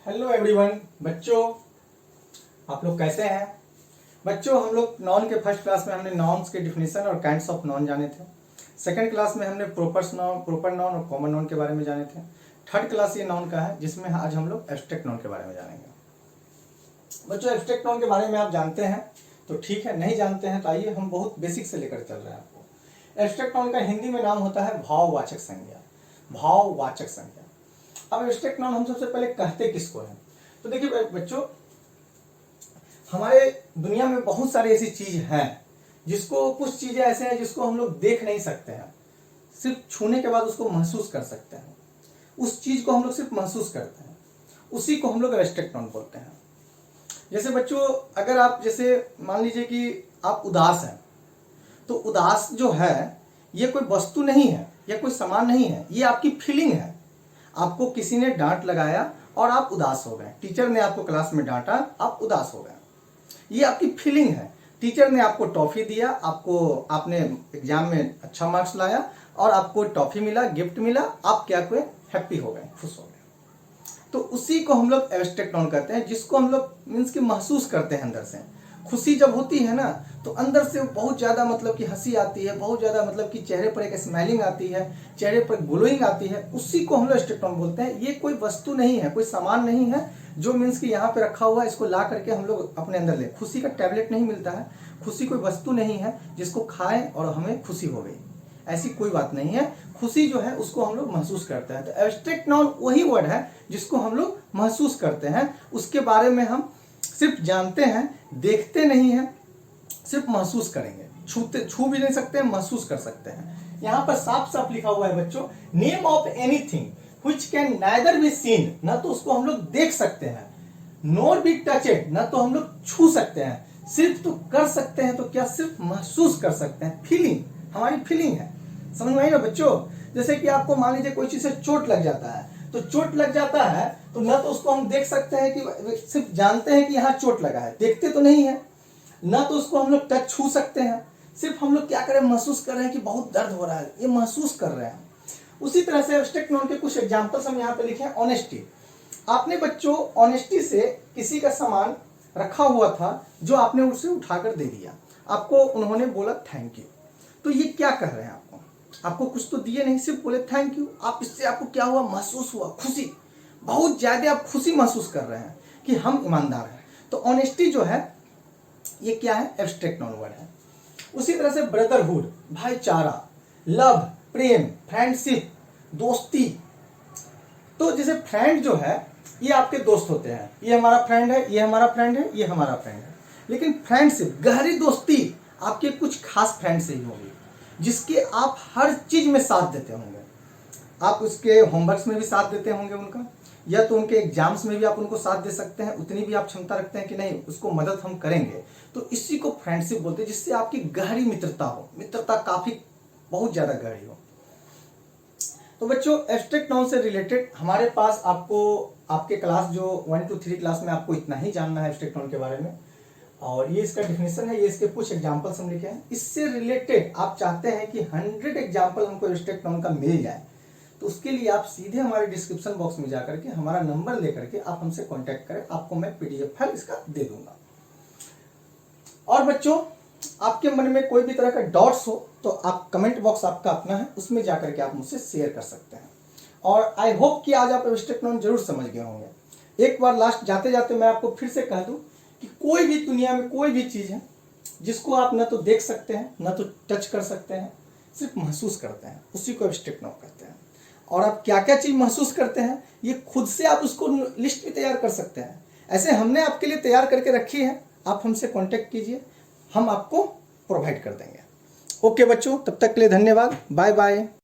Hello everyone. बच्चों, आप लोग कैसे हैं? बच्चों, हम लोग नॉन के फर्स्ट क्लास में हमने नॉन्स के डिफिनीशन और काइंड्स ऑफ नॉन जाने थे। सेकंड क्लास में हमने प्रॉपर नॉन और कॉमन नॉन के बारे में जाने थे। थर्ड क्लास ये नॉन का है, जिसमें आज हम लोग एब्स्ट्रैक्ट नॉन के बारे में जानेंगे। बच्चों, एब्स्ट्रैक्ट नॉन के बारे में आप जानते हैं तो ठीक है, नहीं जानते हैं तो आइए हम बहुत बेसिक से लेकर चल रहे हैं आपको। एब्स्ट्रैक्ट नॉन का हिंदी में नाम होता है भाववाचक संज्ञा। भाववाचक संज्ञा। अब एब्स्ट्रैक्ट नॉन हम सबसे पहले कहते किसको है? तो देखिए बच्चों, हमारे दुनिया में बहुत सारी ऐसी चीज हैं जिसको, कुछ चीजें ऐसे हैं जिसको हम लोग देख नहीं सकते हैं, सिर्फ छूने के बाद उसको महसूस कर सकते हैं। उस चीज को हम लोग सिर्फ महसूस करते हैं, उसी को हम लोग एब्स्ट्रैक्ट नॉन बोलते हैं। जैसे बच्चों, अगर आप जैसे मान लीजिए कि आप उदास हैं, तो उदास जो है ये कोई वस्तु नहीं है या कोई सामान नहीं है, ये आपकी फीलिंग है। आपको किसी ने डांट लगाया और आप उदास हो गए, टीचर ने आपको क्लास में डांटा, आप उदास हो गए, ये आपकी फीलिंग है। टीचर ने आपको टॉफी दिया, आपने एग्जाम में अच्छा मार्क्स लाया और आपको टॉफी मिला, गिफ्ट मिला, आप क्या हुए? हैप्पी हो गए, खुश हो गए। तो उसी को हम लोग एब्स्ट्रैक्ट नॉन कहते हैं, जिसको हम लोग मीन्स कि महसूस करते हैं अंदर से। खुशी जब होती है ना, तो अंदर से बहुत ज्यादा मतलब कि हंसी आती है, बहुत ज्यादा मतलब कि चेहरे पर एक स्माइलिंग आती है, चेहरे पर ग्लोइंग आती है, उसी को हम लोग एब्स्ट्रैक्ट नॉन बोलते हैं। ये कोई वस्तु नहीं है, कोई सामान नहीं है जो मीन्स कि यहाँ पे रखा हुआ है, इसको ला करके हम लोग अपने अंदर ले। खुशी का टैबलेट नहीं मिलता है, खुशी कोई वस्तु नहीं है जिसको खाएं और हमें खुशी हो गई, ऐसी कोई बात नहीं है। खुशी जो है उसको हम लोग महसूस करते हैं। तो एब्स्ट्रैक्ट नॉन वही वर्ड है जिसको हम लोग महसूस करते हैं, उसके बारे में हम सिर्फ जानते हैं, देखते नहीं हैं, सिर्फ महसूस करेंगे। छू भी नहीं सकते हैं, महसूस कर सकते हैं। यहाँ पर साफ साफ लिखा हुआ है बच्चों, name of anything which can neither be seen, ना तो उसको हम लोग देख सकते हैं, नॉर बी टचड, ना तो हम लोग छू सकते हैं, सिर्फ तो कर सकते हैं। तो क्या? सिर्फ महसूस कर सकते हैं। फीलिंग, हमारी फीलिंग है, समझ में आई ना बच्चों? जैसे कि आपको मान लीजिए कोई चीज से चोट लग जाता है, तो चोट लग जाता है तो ना तो उसको हम देख सकते हैं, कि सिर्फ जानते हैं कि यहाँ चोट लगा है, देखते तो नहीं है। ना तो उसको हम लोग टच छू सकते हैं, सिर्फ हम लोग क्या करें? महसूस कर रहे हैं कि बहुत दर्द हो रहा है, ये महसूस कर रहे हैं। उसी तरह से एब्स्ट्रैक्ट नॉन के कुछ एग्जांपल्स हम यहाँ पे लिखे हैं। ऑनेस्टी। आपने बच्चों ऑनेस्टी से किसी का सामान रखा हुआ था जो आपने उसे उठाकर दे दिया, आपको उन्होंने बोला थैंक यू, तो ये क्या कर रहे हैं? आपको कुछ तो दिए नहीं, सिर्फ बोले थैंक यू। आप इससे आपको क्या हुआ? महसूस हुआ खुशी, बहुत ज्यादा आप खुशी महसूस कर रहे हैं कि हम ईमानदार हैं। तो ऑनेस्टी जो है ये क्या है? एब्स्ट्रैक्ट नॉन वर्ड है। उसी तरह से ब्रदरहुड, भाईचारा, लव, प्रेम, फ्रेंडशिप, दोस्ती। तो जैसे फ्रेंड जो है ये आपके दोस्त होते हैं, ये हमारा फ्रेंड है, ये हमारा फ्रेंड है, ये हमारा फ्रेंड है। लेकिन फ्रेंडशिप, गहरी दोस्ती आपके कुछ खास फ्रेंड से ही होगी, जिसके आप हर चीज में साथ देते होंगे। आप उसके होमवर्क्स में भी साथ देते होंगे उनका, या तो उनके एग्जाम्स में भी आप उनको साथ दे सकते हैं, उतनी भी आप क्षमता रखते हैं कि नहीं उसको मदद हम करेंगे। तो इसी को फ्रेंडशिप बोलते हैं, जिससे आपकी गहरी मित्रता हो, मित्रता काफी बहुत ज्यादा गहरी हो। तो बच्चों, एब्स्ट्रैक्ट नॉन से रिलेटेड हमारे पास आपको आपके क्लास जो 1 to 3 क्लास में आपको इतना ही जानना है एब्स्ट्रैक्ट नॉन के बारे में, और ये इसका डेफिनेशन है, ये इसके कुछ एग्जांपल्स हम लिखे हैं। इससे रिलेटेड आप चाहते हैं कि 100 एग्जांपल हमको एब्स्ट्रैक्ट नॉन का मिल जाए, तो उसके लिए आप सीधे हमारे डिस्क्रिप्शन बॉक्स में जाकर के हमारा नंबर लेकर के आप हमसे कांटेक्ट करें, आपको मैं पीडीएफ फाइल इसका दे दूंगा। और बच्चों, आपके मन में कोई भी तरह का डाउट्स हो तो आप कमेंट बॉक्स आपका अपना है, उसमें जाकर के आप मुझसे शेयर कर सकते हैं। और आई होप कि आज आप एब्स्ट्रैक्ट नॉन जरूर समझ गए होंगे। एक बार लास्ट जाते जाते मैं आपको फिर से कह दूं कि कोई भी दुनिया में कोई भी चीज है जिसको आप ना तो देख सकते हैं, ना तो टच कर सकते हैं, सिर्फ महसूस करते हैं, उसी को एब्स्ट्रैक्ट नॉन कहते हैं। और आप क्या क्या चीज महसूस करते हैं ये खुद से आप उसको लिस्ट भी तैयार कर सकते हैं। ऐसे हमने आपके लिए तैयार करके रखी है, आप हमसे कांटेक्ट कीजिए, हम आपको प्रोवाइड कर देंगे। ओके बच्चों, तब तक के लिए धन्यवाद, बाय बाय।